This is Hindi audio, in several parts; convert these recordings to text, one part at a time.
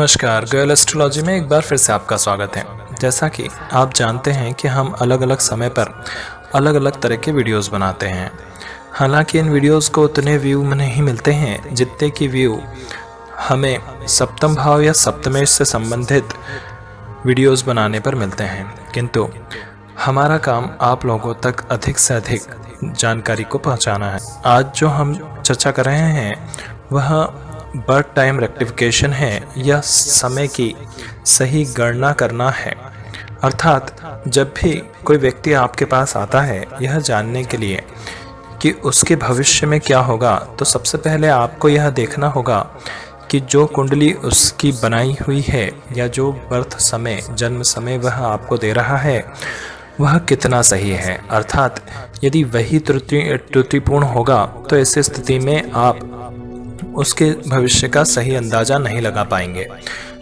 नमस्कार, गर्ल एस्ट्रोलॉजी में एक बार फिर से आपका स्वागत है। जैसा कि आप जानते हैं कि हम अलग अलग समय पर अलग अलग तरह के वीडियोस बनाते हैं। हालांकि इन वीडियोस को उतने व्यू नहीं मिलते हैं जितने कि व्यू हमें सप्तम भाव या सप्तमेश से संबंधित वीडियोस बनाने पर मिलते हैं, किंतु हमारा काम आप लोगों तक अधिक से अधिक जानकारी को पहुंचाना है। आज जो हम चर्चा कर रहे हैं वह बर्थ टाइम रेक्टिफिकेशन है या समय की सही गणना करना है। अर्थात जब भी कोई व्यक्ति आपके पास आता है यह जानने के लिए कि उसके भविष्य में क्या होगा, तो सबसे पहले आपको यह देखना होगा कि जो कुंडली उसकी बनाई हुई है या जो बर्थ समय, जन्म समय वह आपको दे रहा है वह कितना सही है। अर्थात यदि वही त्रुटिपूर्ण होगा तो ऐसी स्थिति में आप उसके भविष्य का सही अंदाजा नहीं लगा पाएंगे।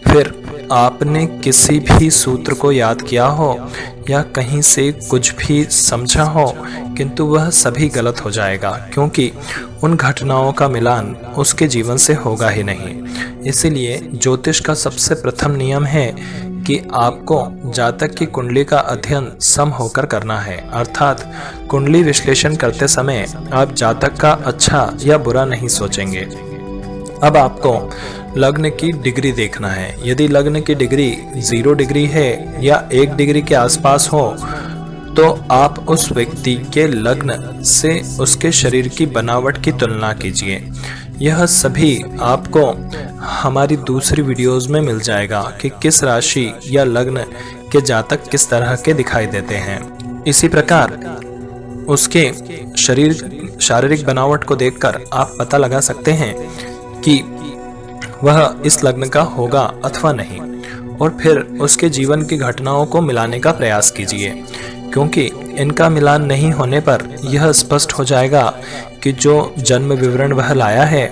फिर आपने किसी भी सूत्र को याद किया हो या कहीं से कुछ भी समझा हो, किंतु वह सभी गलत हो जाएगा, क्योंकि उन घटनाओं का मिलान उसके जीवन से होगा ही नहीं। इसीलिए ज्योतिष का सबसे प्रथम नियम है कि आपको जातक की कुंडली का अध्ययन सम होकर करना है। अर्थात कुंडली विश्लेषण करते समय आप जातक का अच्छा या बुरा नहीं सोचेंगे। अब आपको लग्न की डिग्री देखना है। यदि लग्न की डिग्री 0 डिग्री है या 1 डिग्री के आसपास हो तो आप उस व्यक्ति के लग्न से उसके शरीर की बनावट की तुलना कीजिए। यह सभी आपको हमारी दूसरी वीडियोस में मिल जाएगा कि किस राशि या लग्न के जातक किस तरह के दिखाई देते हैं। इसी प्रकार उसके शारीरिक बनावट को देखकर आप पता लगा सकते हैं कि वह इस लग्न का होगा अथवा नहीं, और फिर उसके जीवन की घटनाओं को मिलाने का प्रयास कीजिए, क्योंकि इनका मिलान नहीं होने पर यह स्पष्ट हो जाएगा कि जो जन्म विवरण वह लाया है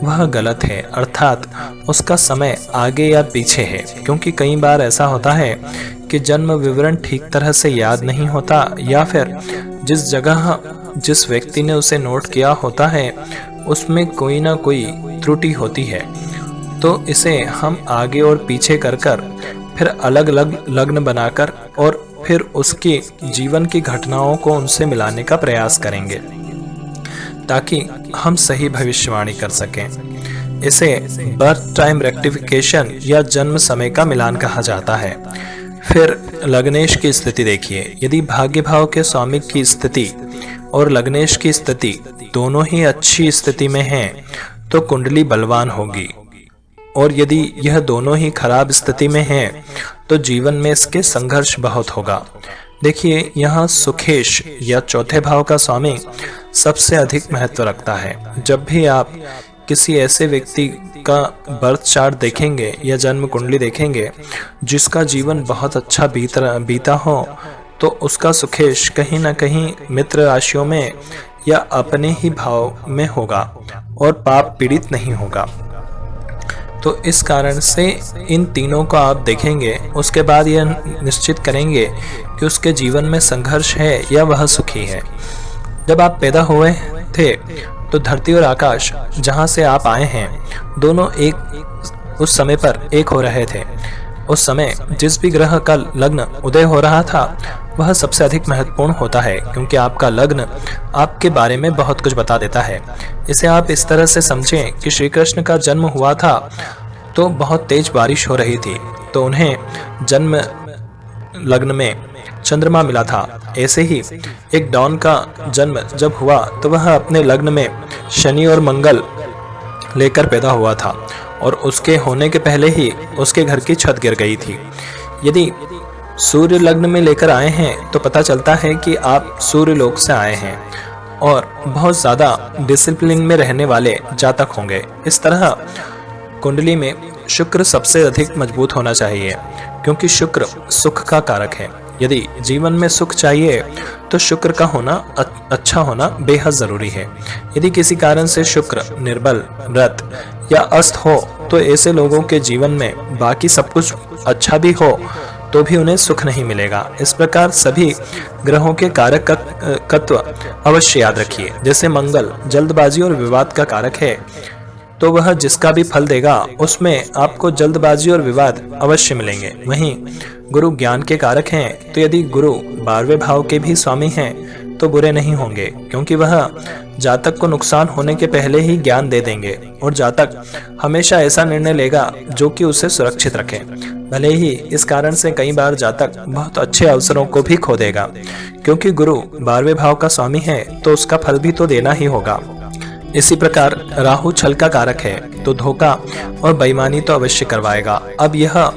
वह गलत है। अर्थात उसका समय आगे या पीछे है, क्योंकि कई बार ऐसा होता है कि जन्म विवरण ठीक तरह से याद नहीं होता या फिर जिस जगह जिस व्यक्ति ने उसे नोट किया होता है उसमें कोई ना कोई त्रुटि होती है, तो इसे हम आगे और पीछे कर फिर अलग अलग लग्न बनाकर और फिर उसके जीवन की घटनाओं को उनसे मिलाने का प्रयास करेंगे ताकि हम सही भविष्यवाणी कर सकें। इसे बर्थ टाइम रेक्टिफिकेशन या जन्म समय का मिलान कहा जाता है। फिर लग्नेश की स्थिति देखिए। यदि भाग्य भाव के स्वामी की स्थिति और लग्नेश की स्थिति दोनों ही अच्छी स्थिति में हैं तो कुंडली बलवान होगी, और यदि यह दोनों ही खराब स्थिति में हैं तो जीवन में इसके संघर्ष बहुत होगा। देखिए, यहाँ सुखेश या चौथे भाव का स्वामी सबसे अधिक महत्व रखता है। जब भी आप किसी ऐसे व्यक्ति का बर्थ चार्ट देखेंगे या जन्म कुंडली देखेंगे जिसका जीवन बहुत अच्छा बीता हो, तो उसका सुखेश कहीं ना कहीं मित्र राशियों में या अपने ही भाव में होगा और पाप पीड़ित नहीं होगा। तो इस कारण से इन तीनों को आप देखेंगे, उसके बाद यह निश्चित करेंगे कि उसके जीवन में संघर्ष है या वह सुखी है। जब आप पैदा हुए थे तो धरती और आकाश जहां से आप आए हैं दोनों एक उस समय पर एक हो रहे थे। उस समय जिस भी ग्रह का लग्न उदय हो रहा था वह सबसे अधिक महत्वपूर्ण होता है, क्योंकि आपका लग्न आपके बारे में बहुत कुछ बता देता है। इसे आप इस तरह से समझें कि श्री कृष्ण का जन्म हुआ था तो बहुत तेज बारिश हो रही थी, तो उन्हें जन्म लग्न में चंद्रमा मिला था। ऐसे ही एक डॉन का जन्म जब हुआ तो वह अपने लग्न में शनि और मंगल लेकर पैदा हुआ था, और उसके होने के पहले ही उसके घर की छत गिर गई थी। यदि सूर्य लग्न में लेकर आए हैं तो पता चलता है कि आप सूर्य लोक से आए हैं और बहुत ज़्यादा डिसिप्लिन में रहने वाले जातक होंगे। इस तरह कुंडली में शुक्र सबसे अधिक मजबूत होना चाहिए, क्योंकि शुक्र सुख का कारक है। यदि जीवन में सुख चाहिए तो शुक्र का होना अच्छा होना बेहद ज़रूरी है। यदि किसी कारण से शुक्र निर्बल, मृत या अस्त हो तो ऐसे लोगों के जीवन में बाकी सब कुछ अच्छा भी हो तो भी उन्हें सुख नहीं मिलेगा। इस प्रकार सभी ग्रहों के कारकत्व अवश्य याद रखिए। जैसे मंगल जल्दबाजी और विवाद का कारक है, तो वह जिसका भी फल देगा उसमें आपको जल्दबाजी और विवाद अवश्य मिलेंगे। वहीं गुरु ज्ञान के कारक हैं, तो यदि गुरु 12वें भाव के भी स्वामी हैं तो बुरे नहीं होंगे, क्योंकि वह जातक को नुकसान होने के पहले ही ज्ञान दे देंगे और जातक हमेशा ऐसा निर्णय लेगा जो कि उसे सुरक्षित रखे। भले ही इस कारण से कई बार जातक बहुत अच्छे अवसरों को भी खो देगा, क्योंकि गुरु 12वें भाव का स्वामी है तो उसका फल भी तो देना ही होगा। इसी प्रकार राहु छल का कारक है, तो धोखा और बेईमानी तो अवश्य करवाएगा। अब यह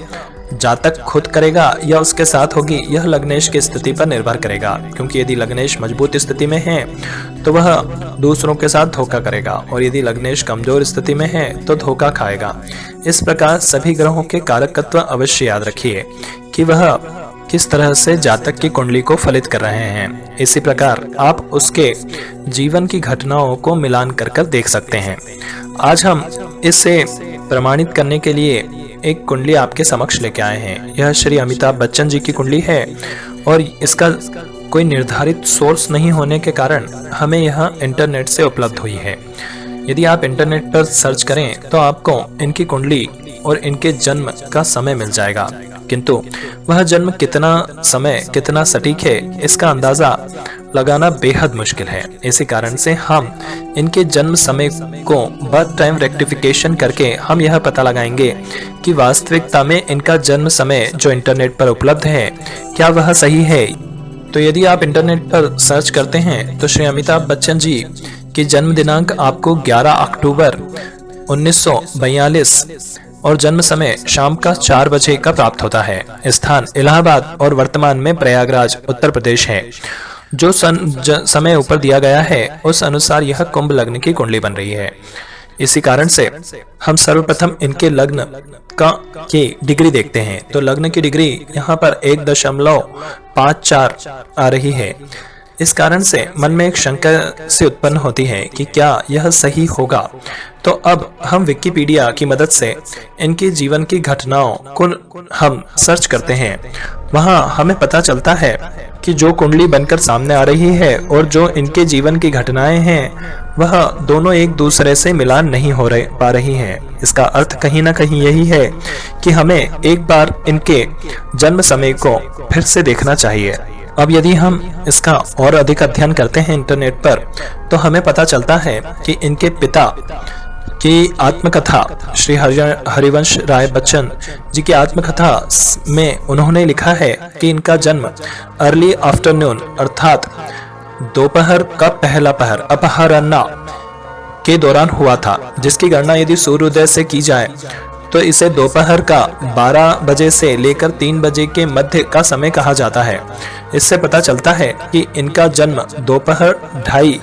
जातक खुद करेगा या उसके साथ होगी, यह लग्नेश की स्थिति पर निर्भर करेगा, क्योंकि यदि लग्नेश मजबूत स्थिति में है तो वह दूसरों के साथ धोखा करेगा, और यदि लग्नेश कमजोर स्थिति में है तो धोखा खाएगा। इस प्रकार सभी ग्रहों के कारकत्व अवश्य याद रखिए कि वह किस तरह से जातक की कुंडली को फलित कर रहे हैं। इसी प्रकार आप उसके जीवन की घटनाओं को मिलान कर देख सकते हैं। आज हम इसे प्रमाणित करने के लिए एक कुंडली आपके समक्ष लेके आए हैं। यह श्री अमिताभ बच्चन जी की कुंडली है और इसका कोई निर्धारित सोर्स नहीं होने के कारण हमें यह इंटरनेट से उपलब्ध हुई है। यदि आप इंटरनेट पर सर्च करें तो आपको इनकी कुंडली और इनके जन्म का समय मिल जाएगा, किंतु वह जन्म कितना समय कितना सटीक है इसका अंदाजा लगाना बेहद मुश्किल है। इसी कारण से हम इनके जन्म समय को बर्थ टाइम रेक्टिफिकेशन करके हम यह पता लगाएंगे कि वास्तविकता में इनका जन्म समय जो इंटरनेट पर उपलब्ध है क्या वह सही है। तो यदि आप इंटरनेट पर सर्च करते हैं तो श्री अमिताभ बच्चन जी की जन्म दिनांक आपको 11 अक्टूबर 1942 और जन्म समय शाम का 4 बजे का प्राप्त होता है। स्थान इलाहाबाद और वर्तमान में प्रयागराज उत्तर प्रदेश है। जो समय ऊपर दिया गया है उस अनुसार यह कुंभ लग्न की कुंडली बन रही है। इसी कारण से हम सर्वप्रथम इनके लग्न की डिग्री देखते हैं। तो लग्न की डिग्री यहाँ पर 1.54 आ रही है। इस कारण से मन में एक शंका से उत्पन्न होती है कि क्या यह सही होगा। तो अब हम विकिपीडिया की मदद से इनके जीवन की घटनाओं को हम सर्च करते हैं। वहां हमें पता चलता है कि जो कुंडली बनकर सामने आ रही है और जो इनके जीवन की घटनाएं हैं वह दोनों एक दूसरे से मिलान नहीं हो पा रही हैं। इसका अर्थ कहीं ना कहीं यही है कि हमें एक बार इनके जन्म समय को फिर से देखना चाहिए। अब यदि हम इसका और अधिक अध्ययन करते हैं इंटरनेट पर तो हमें पता चलता है कि इनके पिता की आत्मकथा श्री हरिवंश राय बच्चन जी की आत्मकथा में उन्होंने लिखा है कि इनका जन्म अर्ली आफ्टरनून अर्थात दोपहर का पहला पहर अपहरणा के दौरान हुआ था, जिसकी गणना यदि सूर्योदय से की जाए तो इसे दोपहर का 12 बजे से लेकर 3 बजे के मध्य का समय कहा जाता है। इससे पता चलता है कि इनका जन्म दोपहर 2:30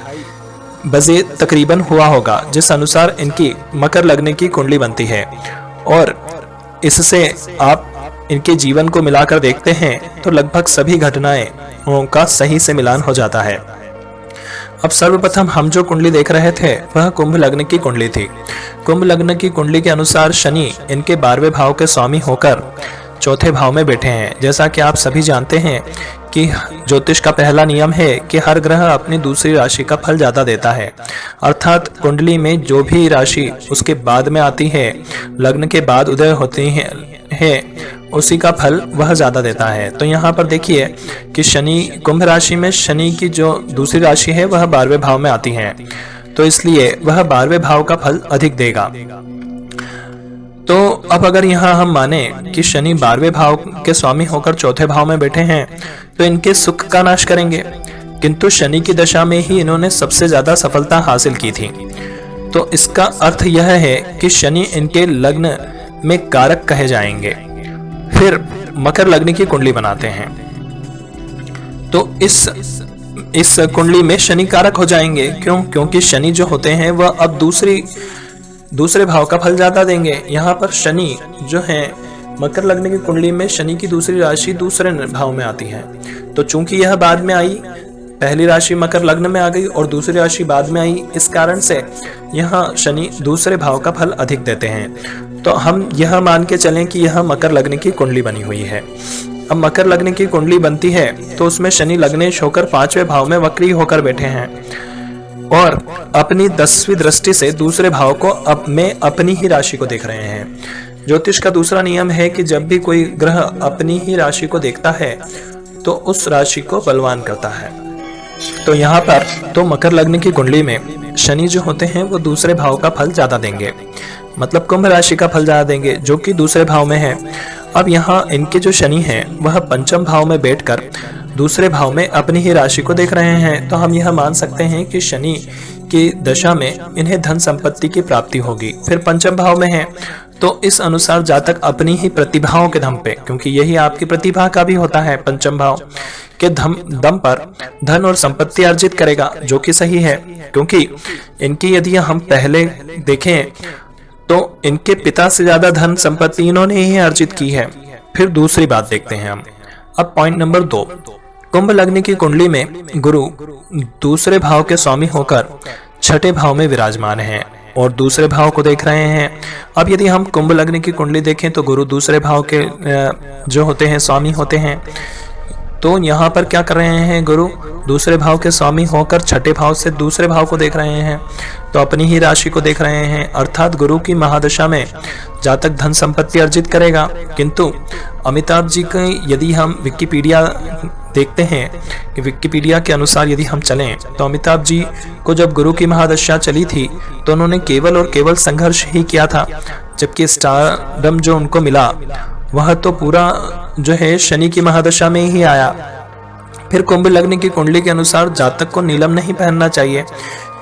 बजे तकरीबन हुआ होगा, जिस अनुसार इनकी मकर लग्न की कुंडली बनती है। और इससे आप इनके जीवन को मिलाकर देखते हैं तो लगभग सभी घटनाएं का सही से मिलान हो जाता है। अब सर्वप्रथम हम जो कुंडली देख रहे थे वह कुंभ लग्न की कुंडली थी। कुंभ लग्न की कुंडली के अनुसार शनि इनके 12वें भाव के स्वामी होकर चौथे भाव में बैठे हैं। जैसा कि आप सभी जानते हैं कि ज्योतिष का पहला नियम है कि हर ग्रह अपनी दूसरी राशि का फल ज्यादा देता है, अर्थात कुंडली में जो भी राशि उसके बाद में आती है, लग्न के बाद उदय होती है उसी का फल वह ज्यादा देता है। तो यहाँ पर देखिए कि शनि कुंभ राशि में शनि की जो दूसरी राशि है वह 12वें भाव में आती है, तो इसलिए वह 12वें भाव का फल अधिक देगा। तो अब अगर यहाँ हम माने कि शनि 12वें भाव के स्वामी होकर चौथे भाव में बैठे हैं तो इनके सुख का नाश करेंगे, किंतु शनि की दशा में ही इन्होंने सबसे ज्यादा सफलता हासिल की थी। तो इसका अर्थ यह है कि शनि इनके लग्न में कारक कहे जाएंगे। फिर मकर लग्न की कुंडली बनाते हैं तो इस कुंडली में शनि कारक हो जाएंगे। क्योंकि शनि जो होते हैं वह अब दूसरे भाव का फल ज्यादा देंगे। यहाँ पर शनि जो है मकर लग्न की कुंडली में शनि की दूसरी राशि दूसरे भाव में आती है, तो चूंकि यह बाद में आई, पहली राशि मकर लग्न में आ गई और दूसरी राशि बाद में आई, इस कारण से यहाँ शनि दूसरे भाव का फल अधिक देते हैं। तो हम यह मान के चलें कि यह मकर लग्न की कुंडली बनी हुई है। अब मकर लग्न की कुंडली बनती है तो उसमें शनि लग्नेश होकर 5वें भाव में वक्री होकर बैठे हैं। और अपनी 10वीं दृष्टि से दूसरे भाव को में अपनी ही राशि को देख रहे हैं। ज्योतिष का दूसरा नियम है कि जब भी कोई ग्रह अपनी ही राशि को देखता है तो उस राशि को बलवान करता है। तो यहाँ पर तो मकर लग्न की कुंडली में शनि जो होते हैं वो दूसरे भाव का फल ज्यादा देंगे, मतलब कुंभ राशि का फल ज्यादा देंगे जो कि दूसरे भाव में है। अब यहाँ इनके जो शनि हैं वह पंचम भाव में बैठकर दूसरे भाव में अपनी ही राशि को देख रहे हैं। तो हम यह मान सकते हैं कि शनि की दशा में इन्हें धन संपत्ति की प्राप्ति होगी। फिर पंचम भाव में है तो इस अनुसार जातक अपनी ही प्रतिभाओं के दम पे, क्योंकि यही आपकी प्रतिभा का भी होता है, पंचम भाव के दम पर धन और संपत्ति अर्जित करेगा, जो कि सही है। क्योंकि इनकी यदि हम पहले देखें तो इनके पिता से ज्यादा धन संपत्ति इन्होंने ही अर्जित की है। फिर दूसरी बात देखते हैं हम। अब पॉइंट नंबर 2, कुंभ लग्न की कुंडली में गुरु दूसरे भाव के स्वामी होकर छठे भाव में विराजमान हैं और दूसरे भाव को देख रहे हैं। अब यदि हम कुंभ लग्न की कुंडली देखें तो गुरु दूसरे भाव के जो होते हैं स्वामी होते हैं। तो यहाँ पर क्या कर रहे हैं, गुरु दूसरे भाव के स्वामी होकर छठे भाव से दूसरे भाव को देख रहे हैं, तो अपनी ही राशि को देख रहे हैं। अर्थात गुरु की महादशा में जातक धन संपत्ति अर्जित करेगा। किंतु अमिताभ जी के यदि हम विकिपीडिया देखते हैं कि विकिपीडिया के अनुसार यदि हम चलें तो अमिताभ जी को जब गुरु की महादशा चली थी तो उन्होंने केवल और केवल संघर्ष ही किया था, जबकि स्टारडम जो उनको मिला वह तो पूरा जो है शनि की महादशा में ही आया। फिर कुंभ लग्न की कुंडली के अनुसार जातक को नीलम नहीं पहनना चाहिए,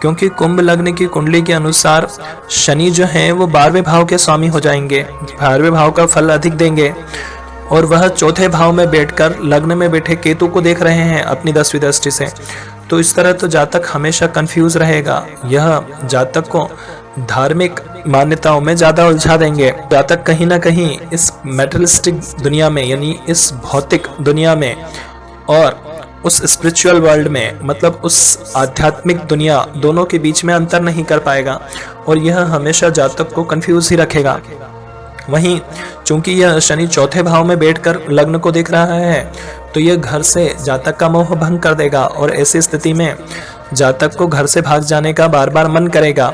क्योंकि कुंभ लग्न की कुंडली के अनुसार शनि जो है वो 12वें भाव के स्वामी हो जाएंगे, 12वें भाव का फल अधिक देंगे। और वह चौथे भाव में बैठकर लग्न में बैठे केतु को देख रहे हैं अपनी 10वीं दृष्टि से। तो इस तरह तो जातक हमेशा कंफ्यूज रहेगा। यह जातक को धार्मिक मान्यताओं में ज्यादा उलझा देंगे। जातक कहीं ना कहीं इस मेटलिस्टिक दुनिया में, यानी इस भौतिक दुनिया में और उस स्पिरिचुअल वर्ल्ड में, मतलब उस आध्यात्मिक दुनिया, दोनों के बीच में अंतर नहीं कर पाएगा और यह हमेशा जातक को कंफ्यूज ही रखेगा। वहीं चूंकि यह शनि चौथे भाव में बैठकर लग्न को देख रहा है तो यह घर से जातक का मोह भंग कर देगा और ऐसी स्थिति में जातक को घर से भाग जाने का बार बार मन करेगा।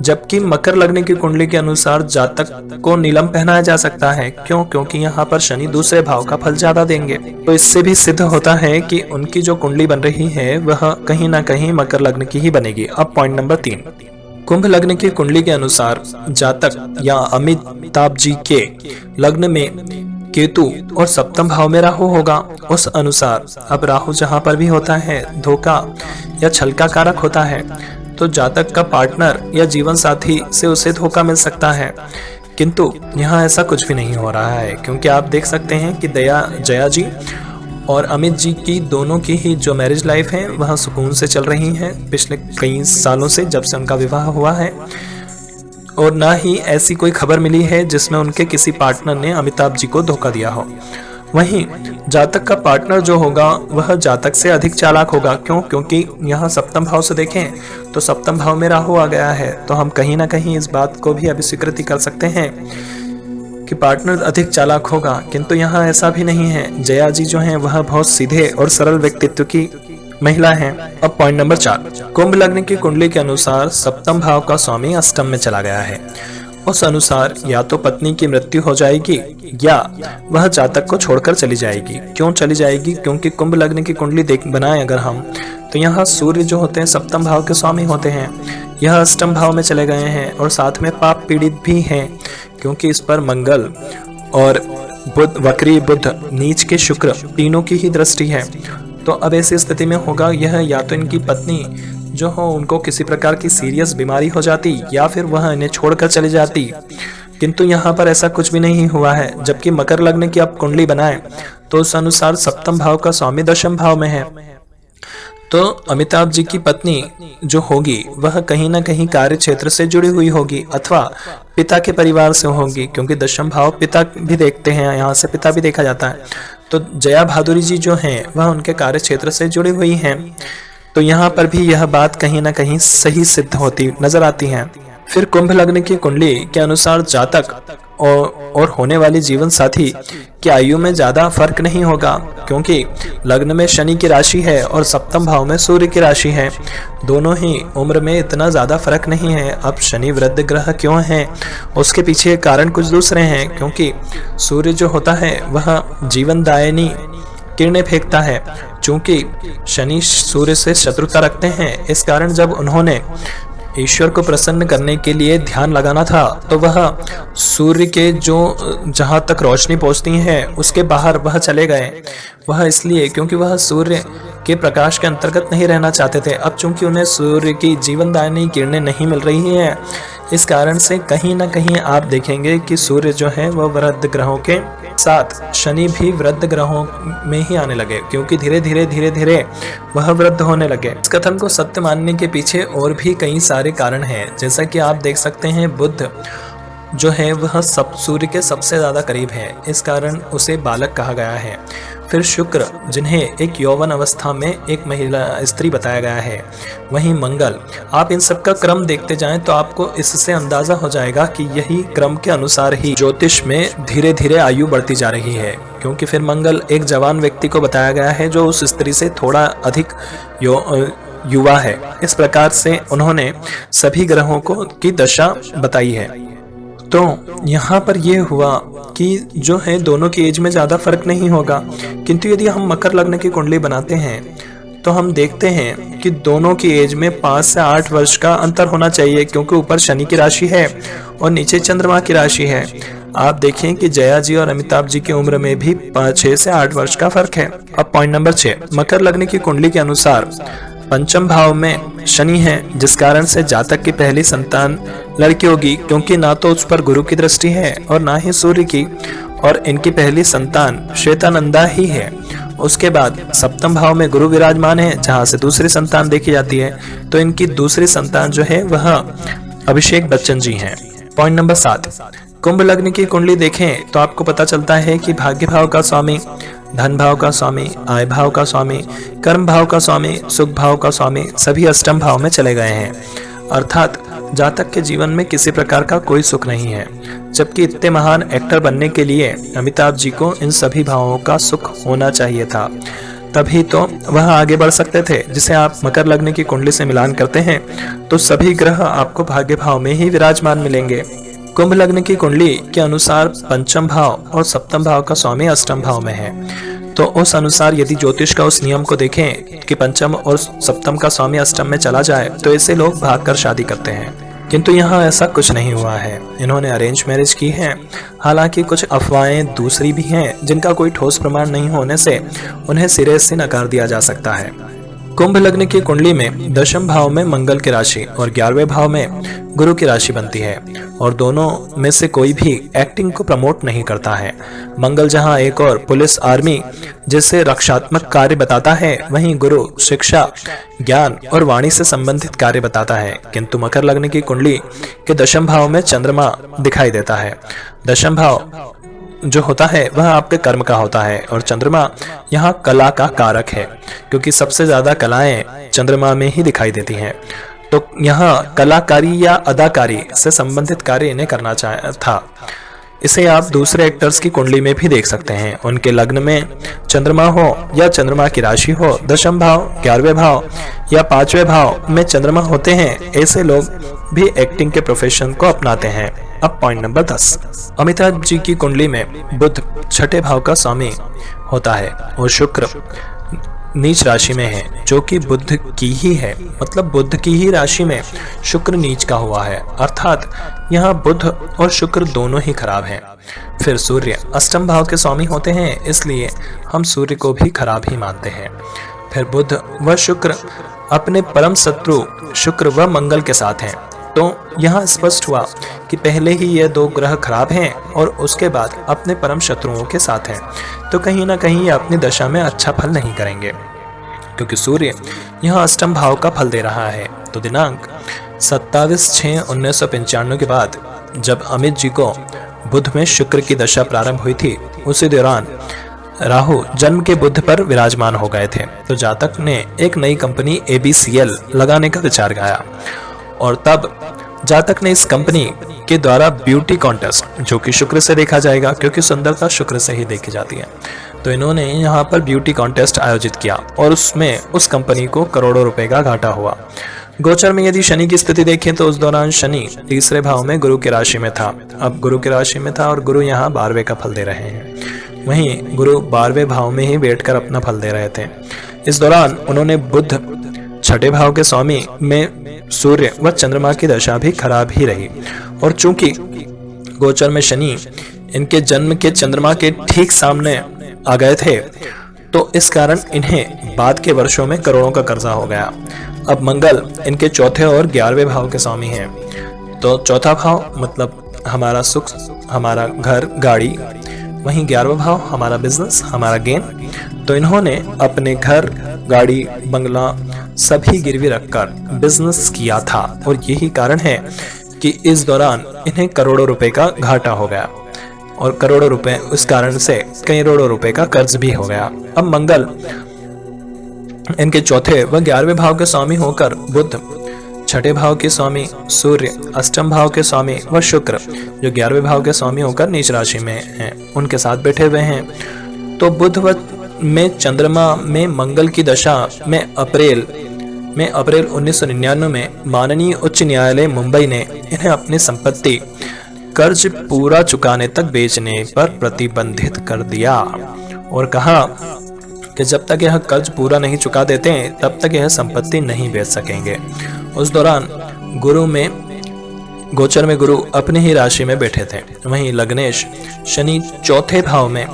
जबकि मकर लग्न की कुंडली के अनुसार जातक को नीलम पहनाया जा सकता है। क्यों? क्योंकि यहाँ पर शनि दूसरे भाव का फल ज्यादा देंगे। तो इससे भी सिद्ध होता है कि उनकी जो कुंडली बन रही है वह कहीं ना कहीं मकर लग्न की ही बनेगी। अब पॉइंट नंबर 3, कुंभ लग्न की कुंडली के अनुसार जातक या अमिताभ जी के लग्न में केतु और सप्तम भाव में राहु होगा। उस अनुसार अब राहु जहां पर भी होता है धोखा या छल का कारक होता है, तो जातक का पार्टनर या जीवन साथी से उसे धोखा मिल सकता है। किंतु यहाँ ऐसा कुछ भी नहीं हो रहा है, क्योंकि आप देख सकते हैं कि जया जी और अमित जी की दोनों की ही जो मैरिज लाइफ है वह सुकून से चल रही है पिछले कई सालों से, जब से उनका विवाह हुआ है। और ना ही ऐसी कोई खबर मिली है जिसमें उनके किसी पार्टनर ने अमिताभ जी को धोखा दिया हो। वहीं जातक का पार्टनर जो होगा वह जातक से अधिक चालाक होगा। क्यों? क्योंकि यहाँ सप्तम भाव से देखें तो सप्तम भाव में राहु आ गया है, तो हम कहीं ना कहीं इस बात को भी अभिस्वीकृति कर सकते हैं कि पार्टनर अधिक चालाक होगा। किंतु यहाँ ऐसा भी नहीं है। जया जी जो हैं वह बहुत सीधे और सरल व्यक्तित्व की महिला हैं। अब पॉइंट नंबर 4, कुंभ लग्न की कुंडली के अनुसार सप्तम भाव का स्वामी अष्टम में चला गया है। उस अनुसार या तो पत्नी की मृत्यु हो जाएगी या वह जातक को छोड़कर चली जाएगी। क्यों चली जाएगी? क्योंकि कुंभ लग्न की कुंडली बनाए अगर हम तो यहाँ सूर्य जो होते हैं सप्तम भाव के स्वामी होते हैं, यह अष्टम भाव में चले गए हैं और साथ में पाप पीड़ित भी हैं, क्योंकि इस पर मंगल और बुध, वक्री बुध, नीच के शुक्र तीनों की ही दृष्टि है। तो अब ऐसी स्थिति में होगा यह या तो इनकी पत्नी जो हो उनको किसी प्रकार की सीरियस बीमारी हो जाती या फिर वह इन्हें छोड़कर चली जाती। किंतु यहाँ पर ऐसा कुछ भी नहीं हुआ है। जबकि मकर लग्न की आप कुंडली बनाएं तो उस अनुसार सप्तम भाव का स्वामी दशम भाव में है। तो अमिताभ जी की पत्नी जो होगी वह कहीं ना कहीं कार्य क्षेत्र से जुड़ी हुई होगी अथवा पिता के परिवार से होगी, क्योंकि दशम भाव पिता भी देखते हैं, यहाँ से पिता भी देखा जाता है। तो जया भादुरी जी जो हैं वह उनके कार्य क्षेत्र से जुड़ी हुई हैं। तो यहाँ पर भी यह बात कहीं ना कहीं सही सिद्ध होती नजर आती है। फिर कुंभ लग्न की कुंडली के अनुसार जातक और होने वाली जीवन साथी की आयु में ज्यादा फर्क नहीं होगा, क्योंकि लग्न में शनि की राशि है और सप्तम भाव में सूर्य की राशि है। दोनों ही उम्र में इतना ज्यादा फर्क नहीं है। अब शनि वृद्ध ग्रह क्यों है, उसके पीछे कारण कुछ दूसरे हैं, क्योंकि सूर्य जो होता है वह जीवनदायिनी किरणें फेंकता है। चूंकि शनि सूर्य से शत्रुता रखते हैं, इस कारण जब उन्होंने ईश्वर को प्रसन्न करने के लिए ध्यान लगाना था तो वह सूर्य के जो जहां तक रोशनी पहुंचती है उसके बाहर वह चले गए। वह इसलिए क्योंकि वह सूर्य के प्रकाश के अंतर्गत नहीं रहना चाहते थे। अब चूंकि उन्हें सूर्य की जीवनदायिनी किरणें नहीं मिल रही हैं, इस कारण से कहीं ना कहीं आप देखेंगे कि सूर्य जो है वह वृद्ध ग्रहों के साथ शनि भी वृद्ध ग्रहों में ही आने लगे, क्योंकि धीरे धीरे वह वृद्ध होने लगे। इस कथन को सत्य मानने के पीछे और भी कई सारे कारण हैं। जैसा कि आप देख सकते हैं, बुध जो है वह सूर्य के सबसे ज्यादा करीब है, इस कारण उसे बालक कहा गया है। फिर शुक्र, जिन्हें एक यौवन अवस्था में एक महिला स्त्री बताया गया है। वहीं मंगल, आप इन सब का क्रम देखते जाएं तो आपको इससे अंदाजा हो जाएगा कि यही क्रम के अनुसार ही ज्योतिष में धीरे धीरे आयु बढ़ती जा रही है, क्योंकि फिर मंगल एक जवान व्यक्ति को बताया गया है जो उस स्त्री से थोड़ा अधिक युवा है। इस प्रकार से उन्होंने सभी ग्रहों की दशा बताई है। तो यहाँ पर यह हुआ कि जो है दोनों की एज में ज़्यादा फर्क नहीं होगा, किंतु यदि हम मकर लग्न की कुंडली बनाते हैं तो हम देखते हैं कि दोनों की एज में 5 से 8 वर्ष का अंतर होना चाहिए, क्योंकि ऊपर शनि की राशि है और नीचे चंद्रमा की राशि है। आप देखें कि जया जी और अमिताभ जी की उम्र में भी 6 से 8 वर्ष का फर्क है। अब पॉइंट नंबर 6, मकर लग्न की कुंडली के अनुसार पंचम भाव में शनि है, जिस कारण से जातक की पहली संतान लड़की होगी, क्योंकि ना तो उस पर गुरु की दृष्टि है और ना ही सूर्य की, और इनकी पहली संतान श्वेतानंदा ही है। उसके बाद सप्तम भाव में गुरु विराजमान है, जहां से दूसरी संतान देखी जाती है, तो इनकी दूसरी संतान जो है वह अभिषेक बच्चन जी हैं। पॉइंट नंबर 7, कुंभ लग्न की कुंडली देखें तो आपको पता चलता है कि भाग्य भाव का स्वामी, धन भाव का स्वामी, आय भाव का स्वामी, कर्म भाव का स्वामी, सुख भाव का स्वामी सभी अष्टम भाव में चले गए हैं। अर्थात जातक के जीवन में किसी प्रकार का कोई सुख नहीं है, जबकि इतने महान एक्टर बनने के लिए अमिताभ जी को इन सभी भावों का सुख होना चाहिए था, तभी तो वह आगे बढ़ सकते थे। जिसे आप मकर लग्न की कुंडली से मिलान करते हैं तो सभी ग्रह आपको भाग्य भाव में ही विराजमान मिलेंगे। कुंभ लग्न की कुंडली के अनुसार पंचम भाव और सप्तम भाव का स्वामी अष्टम भाव में है, तो उस अनुसार यदि ज्योतिष का उस नियम को देखें कि पंचम और सप्तम का स्वामी अष्टम में चला जाए तो ऐसे लोग भागकर शादी करते हैं, किंतु यहाँ ऐसा कुछ नहीं हुआ है। इन्होंने अरेंज मैरिज की है। हालांकि कुछ अफवाहें दूसरी भी हैं जिनका कोई ठोस प्रमाण नहीं होने से उन्हें सिरे से नकार दिया जा सकता है। कुंभ लग्न की कुंडली में दशम भाव में मंगल की राशि और 11वें भाव में गुरु की राशि बनती है, और दोनों में से कोई भी एक्टिंग को प्रमोट नहीं करता है। मंगल जहां एक और पुलिस आर्मी जैसे रक्षात्मक कार्य बताता है, वहीं गुरु शिक्षा, ज्ञान और वाणी से संबंधित कार्य बताता है। किंतु मकर लग्न की कुंडली के दशम भाव में चंद्रमा दिखाई देता है। दशम भाव जो होता है वह आपके कर्म का होता है, और चंद्रमा यहाँ कला का कारक है, क्योंकि सबसे ज्यादा कलाएं चंद्रमा में ही दिखाई देती हैं। तो यहाँ कलाकारी या अदाकारी से संबंधित कार्य इन्हें करना था। इसे आप दूसरे एक्टर्स की कुंडली में भी देख सकते हैं। उनके लग्न में चंद्रमा हो या चंद्रमा की राशि हो, दशम भाव, 11वें भाव या 5वें भाव में चंद्रमा होते हैं, ऐसे लोग भी एक्टिंग के प्रोफेशन को अपनाते हैं। अब पॉइंट नंबर 10, अमिताभ जी की कुंडली में बुध छठे भाव का स्वामी होता है और शुक्र नीच राशि में है, जो कि बुध की ही है, मतलब बुध की ही राशि में शुक्र नीच का हुआ है। अर्थात यहाँ बुध और शुक्र दोनों ही खराब हैं। फिर सूर्य अष्टम भाव के स्वामी होते हैं, इसलिए हम सूर्य को भी खराब ही मानते हैं। फिर बुध व शुक्र अपने परम शत्रु शुक्र व मंगल के साथ हैं, तो यहाँ स्पष्ट हुआ कि पहले ही ये दो ग्रह खराब हैं और उसके बाद अपने परम शत्रुओं के साथ हैं, तो कहीं ना कहीं ये अपनी दशा में अच्छा फल नहीं करेंगे, क्योंकि सूर्य यहाँ अष्टम भाव का फल दे रहा है। तो दिनांक 27/6/1995 के बाद जब अमित जी को बुध में शुक्र की दशा प्रारंभ हुई थी, उसी दौरान राहु जन्म के बुध पर विराजमान हो गए थे। तो जातक ने एक नई कंपनी ABCL लगाने का विचार किया, और तब जातक ने इस कंपनी के द्वारा ब्यूटी कॉन्टेस्ट, जो कि शुक्र से देखा जाएगा क्योंकि सुंदरता शुक्र से ही देखी जाती है, तो इन्होंने यहाँ पर ब्यूटी कॉन्टेस्ट आयोजित किया और उसमें उस कंपनी को करोड़ों रुपए का घाटा हुआ। गोचर में यदि शनि की स्थिति देखें तो उस दौरान शनि तीसरे भाव में गुरु की राशि में था। अब गुरु की राशि में था और गुरु यहाँ 12वें का फल दे रहे हैं। वहीं गुरु 12वें भाव में ही बैठकर अपना फल दे रहे थे। इस दौरान उन्होंने बुध छठे भाव के स्वामी में सूर्य व चंद्रमा की दशा भी खराब ही रही, और चूंकि गोचर में शनि इनके जन्म के चंद्रमा के ठीक सामने आ गए थे, तो इस कारण इन्हें बाद के वर्षों में करोड़ों का कर्जा हो गया। अब मंगल इनके चौथे और 11वें भाव के स्वामी हैं, तो चौथा भाव मतलब हमारा सुख, हमारा घर, गाड़ी, वहीं 11वां भाव हमारा बिजनेस, हमारा गेन। तो इन्होंने अपने घर, गाड़ी, बंगला सभी गिरवी रखकर बिजनेस किया था, और यही कारण है कि इस दौरान इन्हें करोड़ों रुपए का घाटा हो गया, और करोड़ों रुपए उस कारण से करोड़ों रुपए का कर्ज भी हो गया। अब मंगल इनके चौथे व 11वें भाव के स्वामी होकर बुध छठे भाव के स्वामी, सूर्य अष्टम भाव के स्वामी व शुक्र जो 11वें भाव के स्वामी होकर नीच राशि में हैं, उनके साथ बैठे हुए हैं। तो बुध में चंद्रमा में मंगल की दशा में अप्रैल 1999 में माननीय उच्च न्यायालय मुंबई ने इन्हें अपनी संपत्ति कर्ज पूरा चुकाने तक बेचने पर प्रतिबंधित कर दिया, और कहा कि जब तक यह कर्ज पूरा नहीं चुका देते तब तक यह संपत्ति नहीं बेच सकेंगे। उस दौरान गोचर में गुरु अपनी ही राशि में बैठे थे। वहीं लग्नेश शनि चौथे भाव में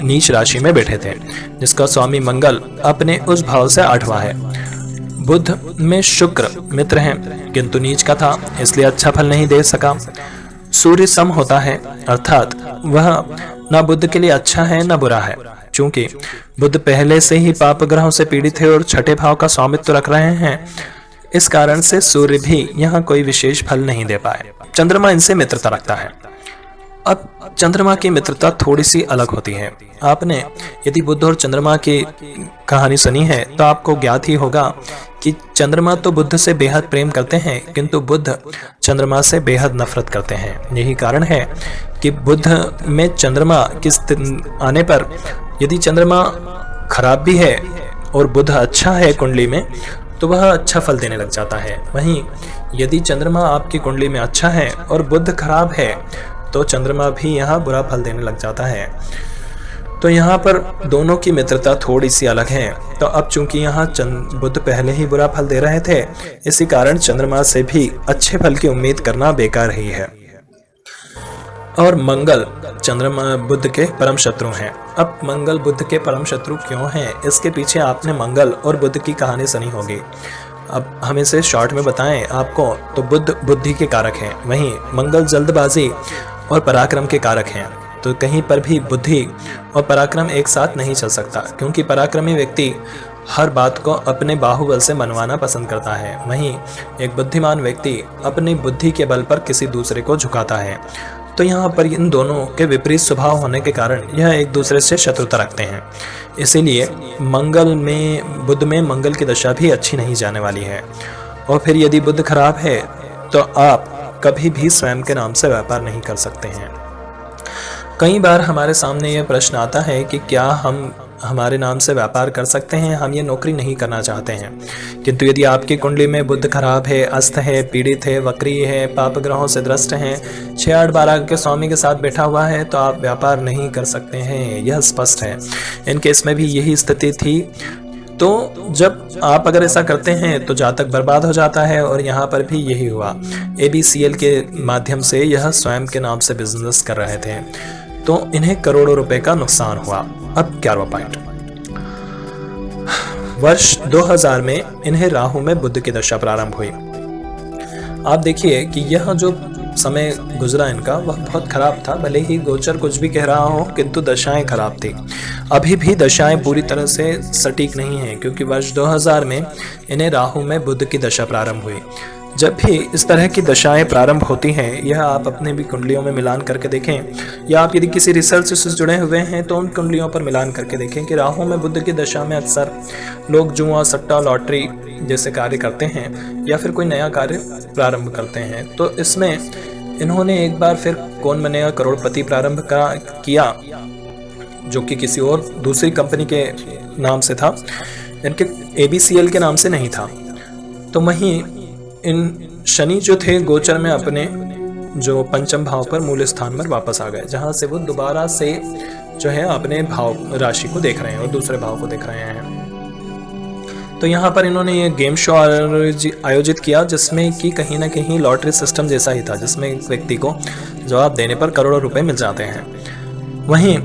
नीच राशि में बैठे थे, जिसका स्वामी मंगल अपने उस भाव से 8वां है। बुध में शुक्र मित्र हैं किंतु नीच का था, इसलिए अच्छा फल नहीं दे सका। सूर्य सम होता है, अर्थात वह न बुध के लिए अच्छा है न बुरा है। चूंकि बुध पहले से ही पाप ग्रहों से पीड़ित है और छठे भाव का स्वामित्व रख रहे हैं, इस कारण से सूर्य भी यहाँ कोई विशेष फल नहीं दे पाए। चंद्रमा इनसे मित्रता रखता है। अब चंद्रमा की मित्रता थोड़ी सी अलग होती है। आपने यदि बुध और चंद्रमा की कहानी सुनी है तो आपको ज्ञात ही होगा कि चंद्रमा तो बुध से बेहद प्रेम करते हैं, किंतु बुध चंद्रमा से बेहद नफरत करते हैं। यही कारण है कि बुध में चंद्रमा की आने पर यदि चंद्रमा खराब भी है और बुध अच्छा है कुंडली में, तो वह अच्छा फल देने लग जाता है। वहीं यदि चंद्रमा आपकी कुंडली में अच्छा है और बुध खराब है, तो चंद्रमा भी यहाँ बुरा फल देने लग जाता है। तो यहाँ पर दोनों की मित्रता थोड़ी सी अलग है। तो अब चूंकि यहाँ बुध पहले ही बुरा फल दे रहे थे, इसी कारण चंद्रमा से भी अच्छे फल की उम्मीद करना बेकार ही है। और मंगल चंद्रमा बुध के परम शत्रु हैं। अब मंगल बुध के परम शत्रु क्यों हैं, इसके पीछे आपने मंगल और बुध की कहानी सुनी होगी। अब हम इसे शॉर्ट में बताएं आपको, तो बुध बुद्धि के कारक हैं, वहीं मंगल जल्दबाजी और पराक्रम के कारक हैं। तो कहीं पर भी बुद्धि और पराक्रम एक साथ नहीं चल सकता, क्योंकि पराक्रमी व्यक्ति हर बात को अपने बाहुबल से मनवाना पसंद करता है, वहीं एक बुद्धिमान व्यक्ति अपनी बुद्धि के बल पर किसी दूसरे को झुकाता है। तो यहाँ पर इन दोनों के विपरीत स्वभाव होने के कारण यह एक दूसरे से शत्रुता रखते हैं। इसीलिए बुध में मंगल की दशा भी अच्छी नहीं जाने वाली है। और फिर यदि बुध खराब है तो आप कभी भी स्वयं के नाम से व्यापार नहीं कर सकते हैं। कई बार हमारे सामने यह प्रश्न आता है कि क्या हम हमारे नाम से व्यापार कर सकते हैं, हम ये नौकरी नहीं करना चाहते हैं। किंतु यदि आपकी कुंडली में बुध खराब है, अस्त है, पीड़ित है, वक्री है, पाप ग्रहों से ग्रस्त हैं, 6, 8, 12 के स्वामी के साथ बैठा हुआ है, तो आप व्यापार नहीं कर सकते हैं, यह स्पष्ट है। इन केस में भी यही स्थिति थी। तो जब आप अगर ऐसा करते हैं तो जातक बर्बाद हो जाता है, और यहाँ पर भी यही हुआ। ABCL के माध्यम से यह स्वयं के नाम से बिजनेस कर रहे थे, तो इन्हें करोड़ों रुपए का नुकसान हुआ। अब 11वां पॉइंट, वर्ष 2000 में इन्हें राहु में बुध की दशा प्रारंभ हुई। आप देखिए कि यह जो समय गुजरा इनका वह बहुत खराब था। भले ही गोचर कुछ भी कह रहा हो, किंतु दशाएं खराब थी। अभी भी दशाएं पूरी तरह से सटीक नहीं हैं, क्योंकि वर्ष 2000 में इन्हें राहु में बुध की दशा प्रारंभ हुई। जब भी इस तरह की दशाएं प्रारंभ होती हैं, यह आप अपने भी कुंडलियों में मिलान करके देखें, या आप यदि किसी रिसर्च से जुड़े हुए हैं तो उन कुंडलियों पर मिलान करके देखें कि राहु में बुध की दशा में अक्सर लोग जुआ, सट्टा, लॉटरी जैसे कार्य करते हैं या फिर कोई नया कार्य प्रारंभ करते हैं। तो इसमें इन्होंने एक बार फिर कौन बनेगा करोड़पति प्रारंभ किया, जो कि किसी और दूसरी कंपनी के नाम से था, इनके ABCL के नाम से नहीं था। तो वहीं इन शनि जो थे गोचर में अपने जो पंचम भाव पर मूल स्थान पर वापस आ गए, जहां से वो दोबारा से जो है अपने भाव राशि को देख रहे हैं और दूसरे भाव को देख रहे हैं। तो यहाँ पर इन्होंने ये गेम शो आयोजित किया, जिसमें कि कहीं ना कहीं लॉटरी सिस्टम जैसा ही था, जिसमें एक व्यक्ति को जवाब देने पर करोड़ों रुपए मिल जाते हैं। वहीं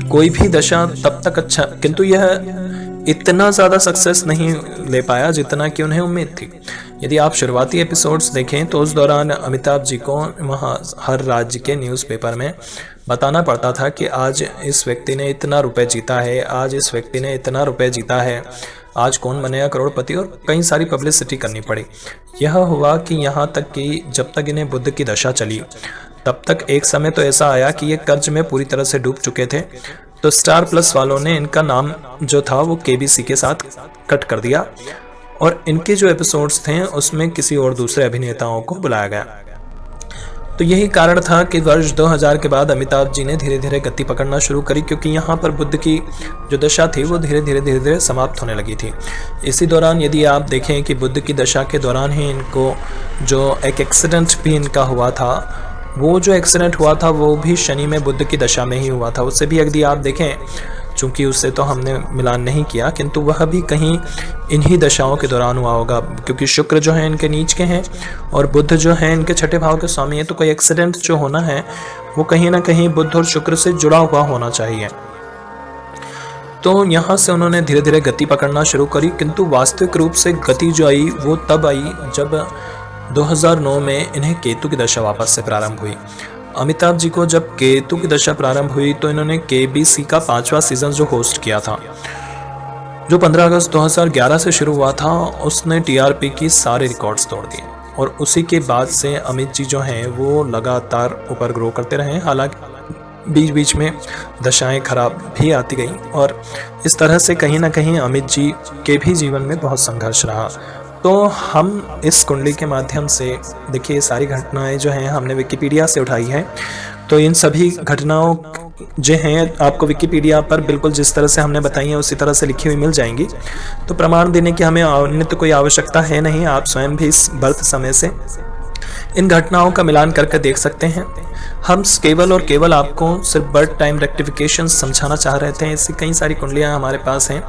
कोई भी दशा तब तक अच्छा, किंतु यह इतना ज़्यादा सक्सेस नहीं ले पाया जितना कि उन्हें उम्मीद थी। यदि आप शुरुआती एपिसोड्स देखें तो उस दौरान अमिताभ जी को वहाँ हर राज्य के न्यूज़पेपर में बताना पड़ता था कि आज इस व्यक्ति ने इतना रुपए जीता है, आज इस व्यक्ति ने इतना रुपए जीता है, आज कौन बनेगा करोड़पति, और कई सारी पब्लिसिटी करनी पड़ी। यह हुआ कि यहाँ तक कि जब तक इन्हें बुध की दशा चली तब तक एक समय तो ऐसा आया कि ये कर्ज में पूरी तरह से डूब चुके थे। तो स्टार प्लस वालों ने इनका नाम जो था वो KBC के साथ कट कर दिया और इनके जो एपिसोड्स थे उसमें किसी और दूसरे अभिनेताओं को बुलाया गया। तो यही कारण था कि वर्ष 2000 के बाद अमिताभ जी ने धीरे धीरे गति पकड़ना शुरू करी, क्योंकि यहाँ पर बुध की जो दशा थी वो धीरे धीरे समाप्त होने लगी थी। इसी दौरान यदि आप देखें कि बुध की दशा के दौरान ही इनको जो एक एक्सीडेंट भी इनका हुआ था, वो जो एक्सीडेंट हुआ था वो भी शनि में बुध की दशा में ही हुआ था। उससे भी यदि आप देखें, चूंकि उससे तो हमने मिलान नहीं किया, किंतु वह भी कहीं इन्हीं दशाओं के दौरान हुआ होगा, क्योंकि शुक्र जो है इनके नीच के हैं और बुध जो है इनके छठे भाव के स्वामी है। तो कोई एक्सीडेंट जो होना है वो कहीं ना कहीं बुध और शुक्र से जुड़ा हुआ होना चाहिए। तो यहाँ से उन्होंने धीरे धीरे गति पकड़ना शुरू करी, किंतु वास्तविक रूप से गति जो आई वो तब आई जब 2009 में इन्हें केतु की दशा वापस से प्रारंभ हुई। अमिताभ जी को जब केतु की दशा प्रारंभ हुई तो इन्होंने KBC का 5वां सीजन जो होस्ट किया था, जो 15 अगस्त 2011 से शुरू हुआ था, उसने TRP की सारे रिकॉर्ड्स तोड़ दिए और उसी के बाद से अमित जी जो हैं वो लगातार ऊपर ग्रो करते रहे। हालांकि बीच बीच में दशाएं खराब भी आती गई और इस तरह से कहीं ना कहीं अमित जी के भी जीवन में बहुत संघर्ष रहा। तो हम इस कुंडली के माध्यम से देखिए, ये सारी घटनाएं जो हैं हमने विकिपीडिया से उठाई हैं। तो इन सभी घटनाओं जो हैं आपको विकिपीडिया पर बिल्कुल जिस तरह से हमने बताई हैं उसी तरह से लिखी हुई मिल जाएंगी। तो प्रमाण देने की हमें अन्य तो कोई आवश्यकता है नहीं, आप स्वयं भी इस बर्थ समय से इन घटनाओं का मिलान करके देख सकते हैं। हम केवल और केवल आपको सिर्फ बर्थ टाइम रेक्टिफिकेशन समझाना चाह रहे थे। ऐसी कई सारी कुंडलियां हमारे पास हैं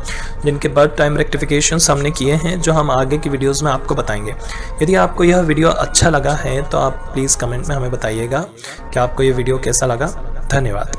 जिनके बर्थ टाइम रेक्टिफिकेशन हमने किए हैं, जो हम आगे की वीडियोस में आपको बताएंगे। यदि आपको यह वीडियो अच्छा लगा है तो आप प्लीज़ कमेंट में हमें बताइएगा कि आपको ये वीडियो कैसा लगा। धन्यवाद।